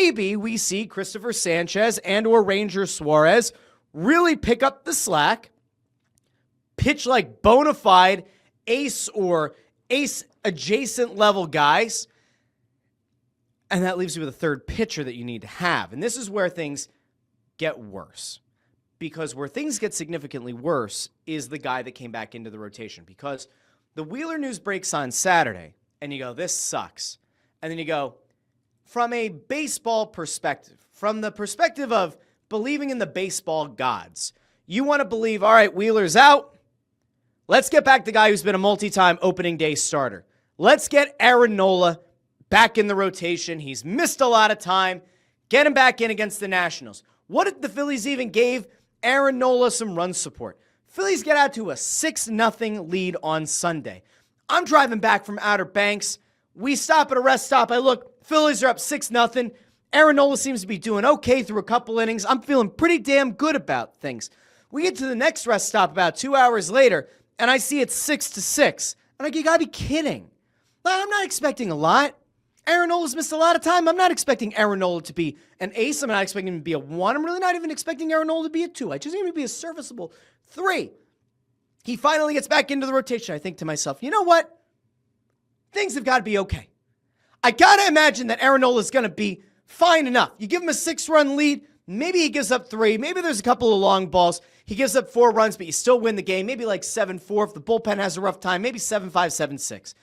maybe we see Christopher Sanchez and or Ranger Suarez really pick up the slack, pitch like bona fide ace or ace adjacent level guys, and that leaves you with a third pitcher that you need to have. And this is where things get worse. Because where things get significantly worse is the guy that came back into the rotation. Because the Wheeler news breaks on Saturday, and you go, this sucks. And then you go, from a baseball perspective, from the perspective of believing in the baseball gods, you want to believe, all right, Wheeler's out. Let's get back the guy who's been a multi-time opening day starter. Let's get Aaron Nola back in the rotation. He's missed a lot of time. Get him back in against the Nationals. What if the Phillies even gave Aaron Nola some run support? Phillies get out to a 6-0 lead on Sunday. I'm driving back from Outer Banks. We stop at a rest stop. I look, Phillies are up 6-0. Aaron Nola seems to be doing okay through a couple innings. I'm feeling pretty damn good about things. We get to the next rest stop about 2 hours later, and I see it's 6-6. I'm like, you gotta be kidding. I'm not expecting a lot. Aaron Nola's missed a lot of time. I'm not expecting Aaron Nola to be an ace. I'm not expecting him to be a 1. I'm really not even expecting Aaron Nola to be a 2. I just need him to be a serviceable 3. He finally gets back into the rotation. I think to myself, you know what? Things have got to be okay. I got to imagine that Aaron Nola is going to be fine enough. You give him a 6-run lead. Maybe he gives up 3. Maybe there's a couple of long balls. He gives up 4 runs, but you still win the game. Maybe like 7-4 if the bullpen has a rough time. Maybe 7-5, 7-6.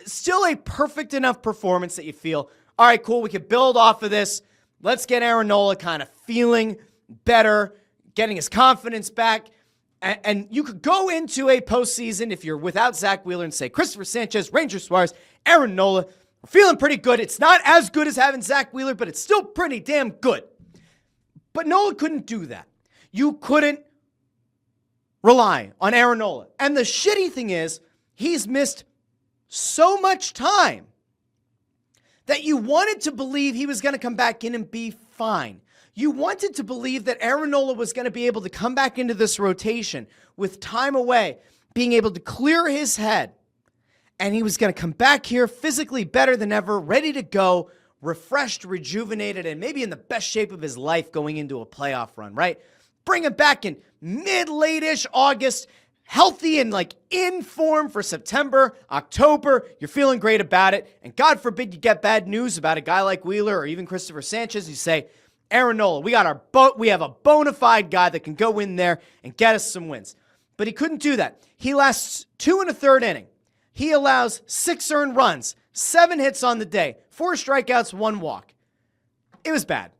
Still a perfect enough performance that you feel, all right, cool, we can build off of this. Let's get Aaron Nola kind of feeling better, getting his confidence back. And you could go into a postseason if you're without Zach Wheeler and say, Christopher Sanchez, Ranger Suarez, Aaron Nola, we're feeling pretty good. It's not as good as having Zach Wheeler, but it's still pretty damn good. But Nola couldn't do that. You couldn't rely on Aaron Nola. And the shitty thing is, he's missed so much time that you wanted to believe he was going to come back in and be fine. You wanted to believe that Aaron Nola was going to be able to come back into this rotation with time away, being able to clear his head, and he was going to come back here physically better than ever, ready to go, refreshed, rejuvenated, and maybe in the best shape of his life going into a playoff run, right? Bring him back in mid-late-ish August, healthy and like in form for September, October. You're feeling great about it. And God forbid you get bad news about a guy like Wheeler or even Christopher Sanchez. You say, Aaron Nola, we have a bona fide guy that can go in there and get us some wins. But he couldn't do that. He lasts 2 1/3 inning. He allows 6 earned runs, 7 hits on the day, 4 strikeouts, 1 walk. It was bad.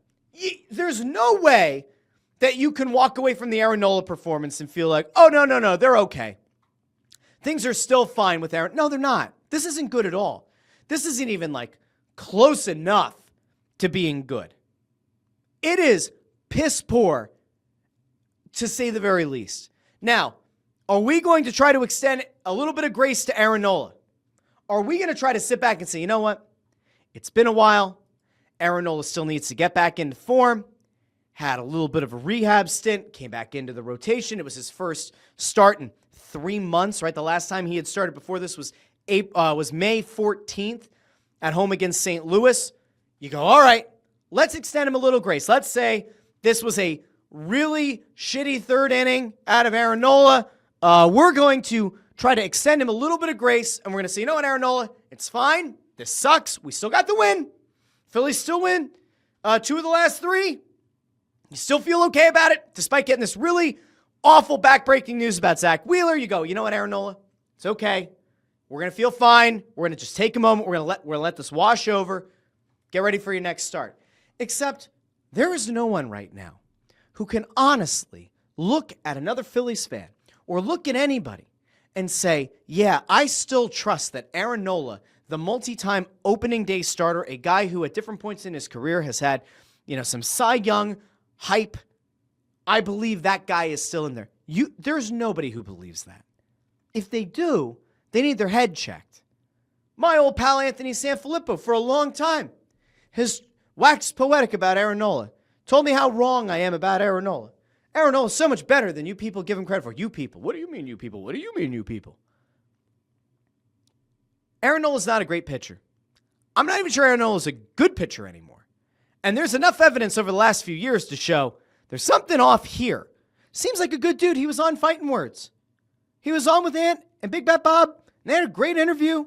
There's no way that you can walk away from the Aaron Nola performance and feel like, oh, no, they're okay. Things are still fine with Aaron. No, they're not. This isn't good at all. This isn't even like close enough to being good. It is piss poor, to say the very least. Now, are we going to try to extend a little bit of grace to Aaron Nola? Are we going to try to sit back and say, you know what? It's been a while. Aaron Nola still needs to get back into form. Had a little bit of a rehab stint, came back into the rotation. It was his first start in 3 months, right? The last time he had started before this was May 14th at home against St. Louis. You go, all right, let's extend him a little grace. Let's say this was a really shitty 3rd inning out of Aaron Nola. We're going to try to extend him a little bit of grace, and we're going to say, you know what, Aaron Nola, it's fine. This sucks. We still got the win. Phillies still win 2 of the last 3. You still feel okay about it, despite getting this really awful backbreaking news about Zach Wheeler. You go, you know what, Aaron Nola? It's okay. We're going to feel fine. We're going to just take a moment. We're going to let this wash over. Get ready for your next start. Except there is no one right now who can honestly look at another Phillies fan or look at anybody and say, yeah, I still trust that Aaron Nola, the multi-time opening day starter, a guy who at different points in his career has had, some Cy Young hype, I believe that guy is still in there. There's nobody who believes that. If they do, they need their head checked. My old pal Anthony Sanfilippo for a long time has waxed poetic about Aaron Nola. Told me how wrong I am about Aaron Nola. Aaron Nola is so much better than you people give him credit for. You people. What do you mean, you people? What do you mean, you people? Aaron Nola is not a great pitcher. I'm not even sure Aaron Nola is a good pitcher anymore. And there's enough evidence over the last few years to show there's something off here. Seems like a good dude. He was on Fighting Words. He was on with Ant and Big Bat Bob, and they had a great interview.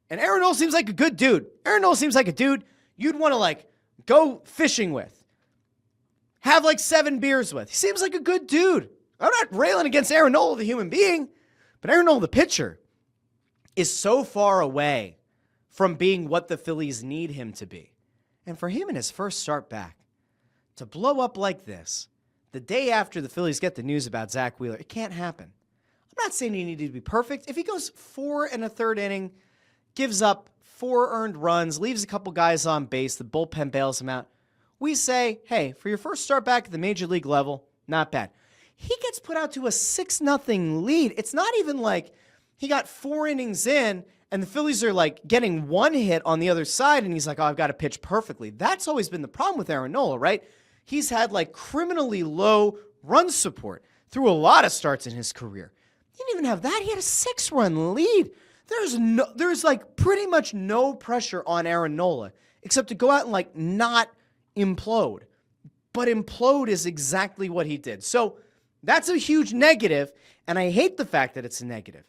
And Aaron Nola seems like a good dude. Aaron Nola seems like a dude you'd want to go fishing with. Have 7 beers with. He seems like a good dude. I'm not railing against Aaron Nola, the human being, but Aaron Nola, the pitcher, is so far away from being what the Phillies need him to be. And for him in his first start back, to blow up like this, the day after the Phillies get the news about Zach Wheeler, it can't happen. I'm not saying he needed to be perfect. If he goes 4 1/3 inning, gives up 4 earned runs, leaves a couple guys on base, the bullpen bails him out, we say, hey, for your first start back at the major league level, not bad. He gets put out to a 6-0 lead. It's not even like he got 4 innings in and the Phillies are getting 1 hit on the other side and he's like, oh, I've got to pitch perfectly. That's always been the problem with Aaron Nola, right? He's had criminally low run support through a lot of starts in his career. He didn't even have that. He had a 6-run lead. There's pretty much no pressure on Aaron Nola except to go out and not implode. But implode is exactly what he did. So that's a huge negative, and I hate the fact that it's a negative